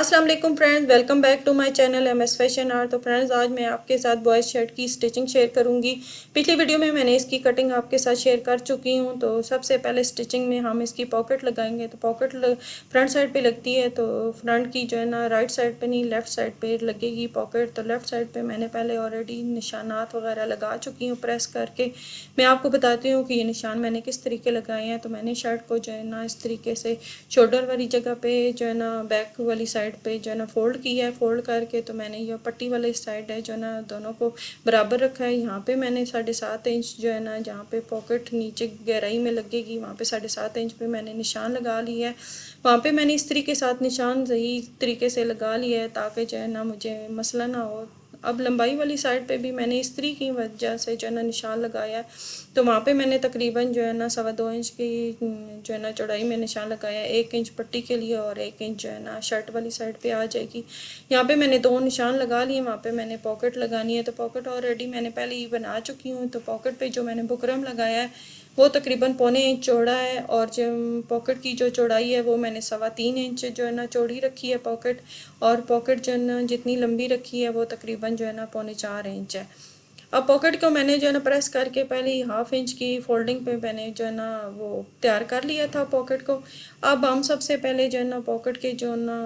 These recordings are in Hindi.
अस्सलाम वालेकुम friends, welcome back to my channel MS fashion art. तो फ्रेंड्स, आज मैं आपके साथ बॉयज़ शर्ट की स्टिचिंग शेयर करूंगी। पिछली वीडियो में मैंने इसकी कटिंग आपके साथ शेयर कर चुकी हूं। तो सबसे पहले स्टिचिंग में हम इसकी पॉकेट लगाएंगे। तो पॉकेट फ्रंट साइड पे लगती है, तो फ्रंट की जो है ना राइट साइड पे नहीं लेफ़्ट साइड पे लगेगी पॉकेट। तो लेफ़्ट साइड पे मैंने पहले ऑलरेडी निशानात वगैरह लगा चुकी हूँ प्रेस करके। मैं आपको बताती हूँ कि ये निशान मैंने किस तरीके लगाए हैं। तो मैंने शर्ट को जो है ना इस तरीके से शोल्डर वाली जगह पे जो है ना बैक वाली साइड पे जो है ना फोल्ड किया है। फोल्ड करके तो मैंने ये पट्टी वाली साइड है जो है ना दोनों को बराबर रखा है। यहाँ पे मैंने 7.5 इंच जो है ना जहाँ पे पॉकेट नीचे गहराई में लगेगी वहाँ पे 7.5 इंच पे मैंने निशान लगा लिया है। वहाँ पे मैंने इस तरीके के साथ निशान सही तरीके से लगा लिया है ताकि जो है ना मुझे मसला ना हो। अब लंबाई वाली साइड पे भी मैंने इस्त्री की वजह से जो है ना निशान लगाया है। तो वहाँ पे मैंने तकरीबन जो है ना 2.25 इंच की जो है ना चौड़ाई में निशान लगाया है। 1 इंच पट्टी के लिए और 1 इंच जो है ना शर्ट वाली साइड पे आ जाएगी। यहाँ पे मैंने 2 निशान लगा लिए। वहाँ पे मैंने पॉकेट लगानी है। तो पॉकेट ऑलरेडी मैंने पहले ही बना चुकी हूँ। तो पॉकेट पे जो मैंने बुकरम लगाया है वो तकरीबन 1.25 इंच चौड़ा है, और जो पॉकेट की जो चौड़ाई है वो मैंने 3.25 इंच जो है ना चौड़ी रखी है पॉकेट। और पॉकेट जो है ना जितनी लंबी रखी है वो तकरीबन जो है ना 3.25 इंच है। अब पॉकेट को मैंने जो है ना प्रेस करके पहले ही 1/2 इंच की फोल्डिंग पे मैंने जो है ना वो तैयार कर लिया था पॉकेट को। अब हम सबसे पहले जो है ना पॉकेट के जो ना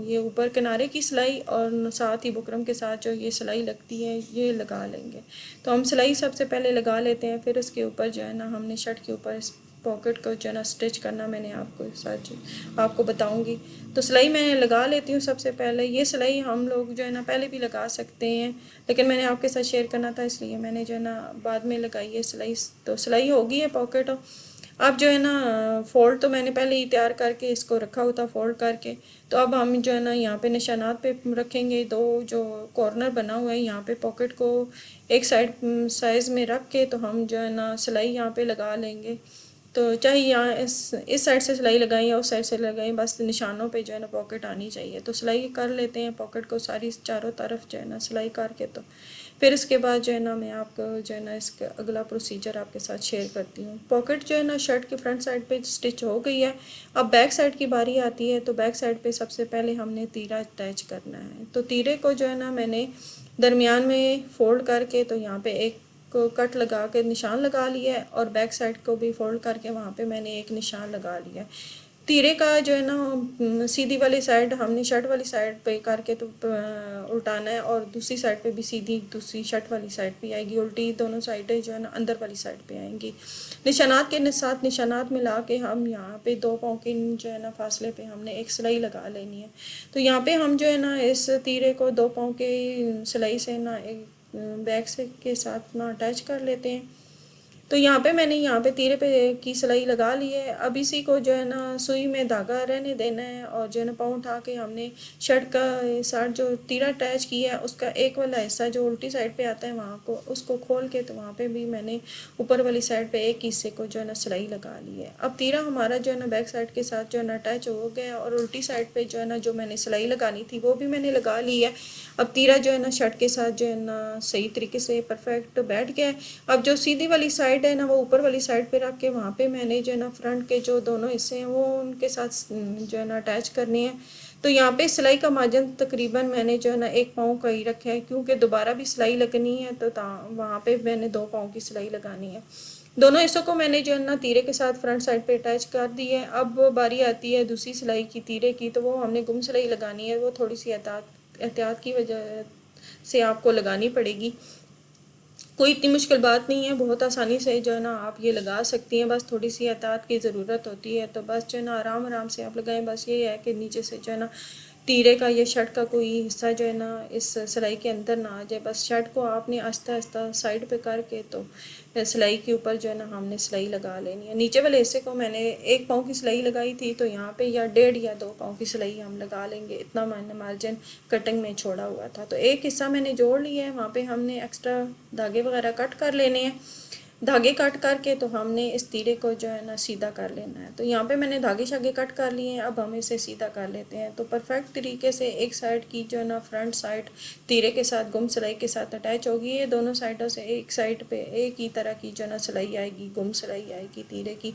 ये ऊपर किनारे की सिलाई और साथ ही बुकरम के साथ जो ये सिलाई लगती है ये लगा लेंगे। तो हम सिलाई सबसे पहले लगा लेते हैं, फिर उसके ऊपर जो है ना हमने शर्ट के ऊपर पॉकेट को जो है ना स्टिच करना मैंने आपको बताऊंगी। तो सिलाई मैं लगा लेती हूँ सबसे पहले। ये सिलाई हम लोग जो है ना पहले भी लगा सकते हैं, लेकिन मैंने आपके साथ शेयर करना था इसलिए मैंने जो है ना बाद में लगाई है सिलाई। तो सिलाई होगी है पॉकेट। अब जो है ना फोल्ड तो मैंने पहले ही तैयार करके इसको रखा हुआ था फोल्ड करके। तो अब हम जो है ना यहाँ पे निशानात पे रखेंगे। दो जो कॉर्नर बना हुआ है यहाँ पे पॉकेट को एक साइड साइज़ में रख के तो हम जो है ना सिलाई यहाँ पे लगा लेंगे। तो चाहे यहाँ इस साइड से सिलाई लगाएं या उस साइड से लगाएं, बस निशानों पे जो है ना पॉकेट आनी चाहिए। तो सिलाई कर लेते हैं पॉकेट को सारी चारों तरफ जो है ना सिलाई करके। तो फिर इसके बाद जो है ना मैं आपको जो है ना इसका अगला प्रोसीजर आपके साथ शेयर करती हूँ। पॉकेट जो है ना शर्ट के फ्रंट साइड पे स्टिच हो गई है। अब बैक साइड की बारी आती है। तो बैक साइड पे सबसे पहले हमने तीरा अटैच करना है। तो तीरे को जो है ना मैंने दरमियान में फोल्ड करके तो यहाँ पे एक को कट लगा के निशान लगा लिया है, और बैक साइड को भी फोल्ड करके वहाँ पे मैंने एक निशान लगा लिया है। तीरे का जो है ना सीधी वाली साइड हमने शर्ट वाली साइड पे करके तो उल्टाना है, और दूसरी साइड पे भी सीधी दूसरी शर्ट वाली साइड पे आएगी। उल्टी दोनों साइडें जो है ना अंदर वाली साइड पे आएंगी। निशानात के साथ निशानात मिला के हम यहाँ पे 2 पाँव के जो है ना फासले पे हमने एक सिलाई लगा लेनी है। तो यहाँ पे हम जो है ना इस तीरे को 2 पाँव के सिलाई से ना एक बैक से के साथ ना अटैच कर लेते हैं। तो यहाँ पे मैंने यहाँ पे तीरे पे की सिलाई लगा ली है। अब इसी को जो है ना सुई में धागा रहने देना है, और जो है ना पाँव उठा के हमने शर्ट का साथ जो तीरा अटैच किया है उसका एक वाला हिस्सा जो उल्टी साइड पे आता है वहाँ को उसको खोल के तो वहाँ पे भी मैंने ऊपर वाली साइड पे एक हिस्से को जो है ना सिलाई लगा ली है। अब तीरा हमारा जो है ना बैक साइड के साथ जो है ना अटैच हो गया, और उल्टी साइड पे जो है ना जो मैंने सिलाई लगानी थी वो भी मैंने लगा ली है। अब तीरा जो है ना शर्ट के साथ जो है ना सही तरीके से परफेक्ट बैठ गया है। अब जो सीधी वाली साइड है ना वो ऊपर वाली साइड पे रख के वहाँ पे मैंने जो है ना फ्रंट के जो दोनों हिस्से हैं वो उनके साथ जो है ना अटैच करनी है। तो यहाँ पे सिलाई का मार्जिन तकरीबन मैंने जो है ना 1 पाँव का ही रखा है, क्योंकि दोबारा भी सिलाई लगनी है तो वहाँ पे मैंने 2 पाँव की सिलाई लगानी है। दोनों हिस्सों को मैंने जो है ना तीरे के साथ फ्रंट साइड पे अटैच कर दी है। अब बारी आती है दूसरी सिलाई की तीरे की। तो वो हमने गुम सिलाई लगानी है। वो थोड़ी सी एहतियात की वजह से आपको लगानी पड़ेगी। कोई इतनी मुश्किल बात नहीं है, बहुत आसानी से जो है ना आप ये लगा सकती हैं। बस थोड़ी सी एहतियात की ज़रूरत होती है। तो बस जो है ना आराम आराम से आप लगाएं। बस ये है कि नीचे से जो है ना तीरे का या शर्ट का कोई हिस्सा जो है ना इस सिलाई के अंदर ना आ जाए। बस शर्ट को आपने आस्ता आस्ता साइड पे करके तो सिलाई के ऊपर जो है ना हमने सिलाई लगा लेनी है। नीचे वाले हिस्से को मैंने 1 पाँव की सिलाई लगाई थी, तो यहाँ पे या 1.5 या 2 पाँव की सिलाई हम लगा लेंगे। इतना मैंने मार्जिन कटिंग में छोड़ा हुआ था। तो एक हिस्सा मैंने जोड़ लिया है, वहाँ पे हमने एक्स्ट्रा धागे वगैरह कट कर लेने हैं। धागे कट करके तो हमने इस तीरे को जो है ना सीधा कर लेना है। तो यहाँ पे मैंने धागे शागे कट कर लिए हैं। अब हम इसे सीधा कर लेते हैं। तो परफेक्ट तरीके से एक साइड की जो है ना फ्रंट साइड तीरे के साथ गुम सिलाई के साथ अटैच होगी। ये दोनों साइडों से एक साइड पे एक ही तरह की जो है ना सिलाई आएगी, गुम सिलाई आएगी तीरे की।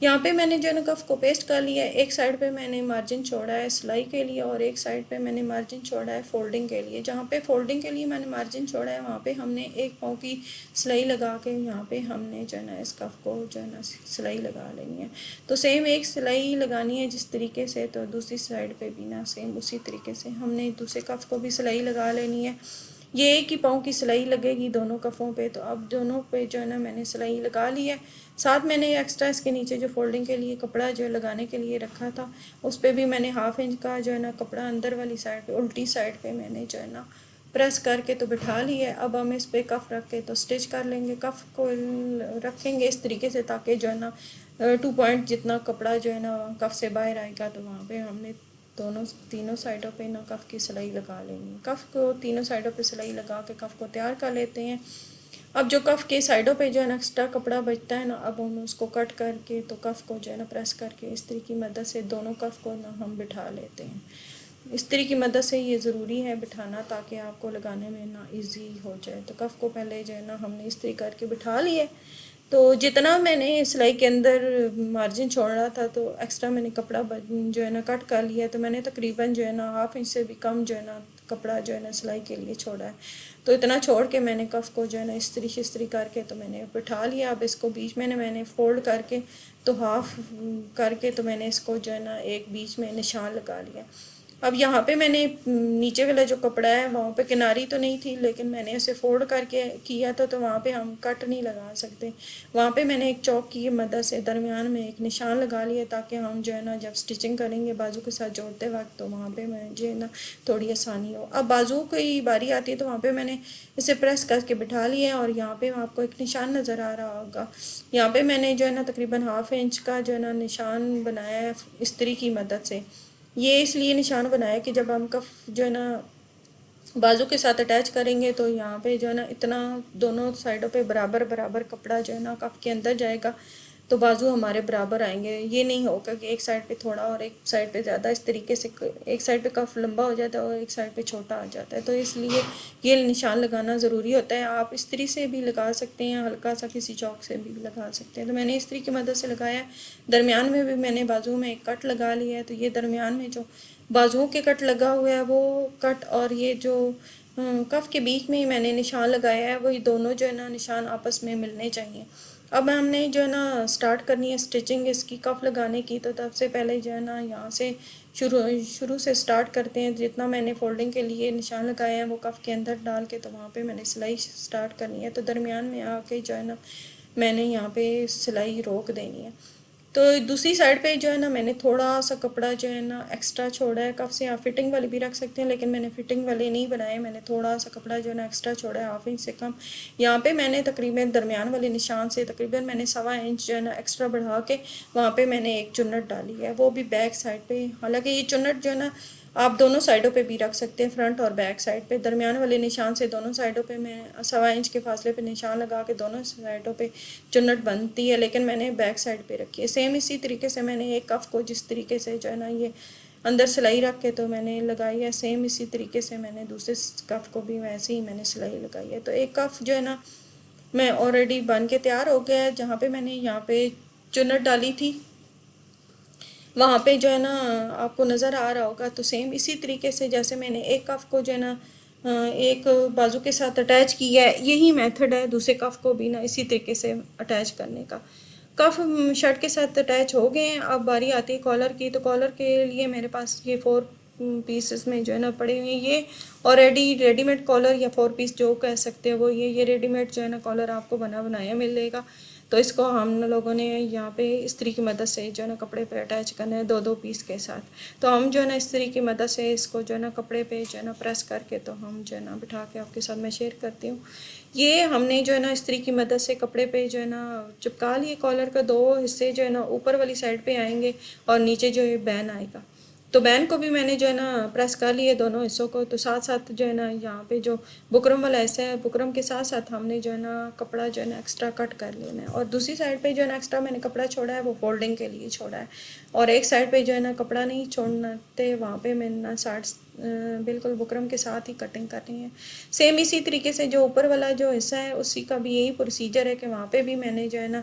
यहाँ पे मैंने जो है ना कफ को पेस्ट कर लिया है। एक साइड पे मैंने मार्जिन छोड़ा है सिलाई के लिए और एक साइड पे मैंने मार्जिन छोड़ा है फोल्डिंग के लिए। जहाँ पे फोल्डिंग के लिए मैंने मार्जिन छोड़ा है वहाँ पे हमने एक पाँव की सिलाई लगा के यहाँ पे हमने जो है ना इस कफ को जो है ना सिलाई लगा लेनी है। तो सेम एक सिलाई लगानी है जिस तरीके से, तो दूसरी साइड पे भी ना सेम उसी तरीके से हमने दूसरे कफ को भी सिलाई लगा लेनी है। ये एक ही पाँव की सिलाई लगेगी दोनों कफ़ों पे। तो अब दोनों पे जो है ना मैंने सिलाई लगा ली है। साथ मैंने एक्स्ट्रा इसके नीचे जो फोल्डिंग के लिए कपड़ा जो लगाने के लिए रखा था उस पर भी मैंने 1/2 इंच का जो है ना कपड़ा अंदर वाली साइड पे उल्टी साइड पे मैंने जो है ना प्रेस करके तो बिठा ली है। अब हम इस पर कफ रख के तो स्टिच कर लेंगे। कफ को रखेंगे इस तरीके से ताकि जो है ना 2 पॉइंट जितना कपड़ा जो है ना कफ से बाहर आएगा, तो वहाँ पे हमने दोनों तीनों साइडों पे ना कफ की सिलाई लगा लेनी है। कफ को तीनों साइडों पे सिलाई लगा के कफ को तैयार कर लेते हैं। अब जो कफ के साइडों पे जो है ना एक्स्ट्रा कपड़ा बचता है ना, अब हम उसको कट करके तो कफ को जो है ना प्रेस करके इस तरीके की मदद से दोनों कफ को ना हम बिठा लेते हैं। इस तरीके की मदद से ये ज़रूरी है बिठाना ताकि आपको लगाने में ना इजी हो जाए। तो कफ को पहले जो है ना हमने इस तरीके करके बिठा लिए। तो जितना मैंने सिलाई के अंदर मार्जिन छोड़ा था तो एक्स्ट्रा मैंने कपड़ा जो है ना कट कर लिया। तो मैंने तकरीबन जो है ना 1/2 इंच से भी कम जो है ना कपड़ा जो है ना सिलाई के लिए छोड़ा है। तो इतना छोड़ के मैंने कफ को जो है ना इस्त्री करके तो मैंने बिठा लिया। अब इसको बीच में मैंने फ़ोल्ड करके तो हाफ करके तो मैंने इसको जो है ना एक बीच में निशान लगा लिया। अब यहाँ पे मैंने नीचे वाला जो कपड़ा है वहाँ पे किनारी तो नहीं थी, लेकिन मैंने उसे फोल्ड करके किया था तो वहाँ पे हम कट नहीं लगा सकते। वहाँ पे मैंने एक चौक की मदद से दरमियान में एक निशान लगा लिया ताकि हम जो है ना जब स्टिचिंग करेंगे बाजू के साथ जोड़ते वक्त तो वहाँ पे मुझे ना थोड़ी आसानी हो। अब बाजू की बारी आती है तो वहाँ पे मैंने इसे प्रेस करके बिठा लिया और यहाँ पे आपको एक निशान नज़र आ रहा होगा। यहाँ पे मैंने जो है ना तकरीबन 1/2 इंच का जो है ना निशान बनाया है इस्त्री की मदद से। ये इसलिए निशान बनाया कि जब हम कफ जो है ना बाजू के साथ अटैच करेंगे तो यहाँ पे जो है ना इतना दोनों साइडों पे बराबर बराबर कपड़ा जो है ना कफ के अंदर जाएगा तो बाजू हमारे बराबर आएंगे। ये नहीं होगा कि एक साइड पे थोड़ा और एक साइड पे ज़्यादा, इस तरीके से एक साइड पे कफ लंबा हो जाता है और एक साइड पे छोटा आ जाता है। तो इसलिए ये निशान लगाना ज़रूरी होता है। आप इस्त्री से भी लगा सकते हैं, हल्का सा किसी चौक से भी लगा सकते हैं। तो मैंने इस्त्री की मदद से लगाया। दरमियान में भी मैंने बाजू में एक कट लगा लिया है। तो ये दरमियान में जो बाजुओं के कट लगा हुआ है वो कट और ये जो कफ के बीच में ही मैंने निशान लगाया है वही दोनों जो है ना निशान आपस में मिलने चाहिए। अब हमने जो है ना स्टार्ट करनी है स्टिचिंग इसकी कफ लगाने की। तो तब से पहले जो है ना यहाँ से शुरू शुरू से स्टार्ट करते हैं। जितना मैंने फोल्डिंग के लिए निशान लगाए हैं वो कफ के अंदर डाल के तो वहाँ पे मैंने सिलाई स्टार्ट करनी है। तो दरमियान में आके जो है ना मैंने यहाँ पे सिलाई रोक देनी है। तो दूसरी साइड पे जो है ना मैंने थोड़ा सा कपड़ा जो है ना एक्स्ट्रा छोड़ा है। कफ से आप फिटिंग वाली भी रख सकते हैं, लेकिन मैंने फिटिंग वाले नहीं बनाए। मैंने थोड़ा सा कपड़ा जो है ना एक्स्ट्रा छोड़ा है 1/2 इंच से कम। यहाँ पे मैंने तकरीबन दरमियान वाले निशान से तकरीबन मैंने 1.25 इंच जो है ना एक्स्ट्रा बढ़ा के वहाँ पे मैंने एक चुन्नट डाली है, वो भी बैक साइड पे। हालांकि ये चुन्नट जो है ना आप दोनों साइडों पे भी रख सकते हैं, फ्रंट और बैक साइड पे। दरमियान वाले निशान से दोनों साइडों पे मैं 1.25 इंच के फासले पे निशान लगा के दोनों साइडों पे चुन्नट बनती है, लेकिन मैंने बैक साइड पे रखी है। सेम इसी तरीके से मैंने एक कफ को जिस तरीके से जो है ना ये अंदर सिलाई रख के तो मैंने लगाई है, सेम इसी तरीके से मैंने दूसरे कफ को भी वैसे ही मैंने सिलाई लगाई है। तो एक कफ जो है ना मैं ऑलरेडी बन के तैयार हो गया है। जहाँ पे मैंने यहाँ पे चुन्नट डाली थी वहाँ पे जो है ना आपको नज़र आ रहा होगा। तो सेम इसी तरीके से जैसे मैंने एक कफ को जो है ना एक बाजू के साथ अटैच किया है, यही मेथड है दूसरे कफ को भी ना इसी तरीके से अटैच करने का। कफ शर्ट के साथ अटैच हो गए हैं। अब बारी आती है कॉलर की। तो कॉलर के लिए मेरे पास ये 4 पीसेस में जो है ना पड़े हुए हैं। ये ऑलरेडी रेडीमेड कॉलर या 4 पीस जो कह सकते हैं वो ये रेडीमेड जो है ना कॉलर आपको बना बनाया मिलेगा। तो इसको हम लोगों ने यहाँ पे इस्त्री की मदद से जो है ना कपड़े पे अटैच करना है 2-2 पीस के साथ। तो हम जो है ना इस्त्री की मदद से इसको जो है ना कपड़े पे जो है ना प्रेस करके तो हम जो है ना बिठा के आपके साथ मैं शेयर करती हूँ। ये हमने जो है ना इस्त्री की मदद से कपड़े पे जो है ना चिपका लिए। कॉलर का 2 हिस्से जो है ना ऊपर वाली साइड पे आएंगे और नीचे जो है बैन आएगा। तो बैन को भी मैंने जो है ना प्रेस कर लिए दोनों हिस्सों को। तो साथ साथ जो है ना यहाँ पे जो बुकरम वाला हिस्सा है बुकरम के साथ साथ हमने जो है ना कपड़ा जो है ना एक्स्ट्रा कट कर लेना है। और दूसरी साइड पे जो है ना एक्स्ट्रा मैंने कपड़ा छोड़ा है वो फोल्डिंग के लिए छोड़ा है। और एक साइड पे जो है ना कपड़ा नहीं छोड़ते वहाँ पे मैंने ना साइड बिल्कुल बुकरम के साथ ही कटिंग करनी है। सेम इसी तरीके से जो ऊपर वाला जो हिस्सा है उसी का भी यही प्रोसीजर है कि वहाँ पे भी मैंने जो है ना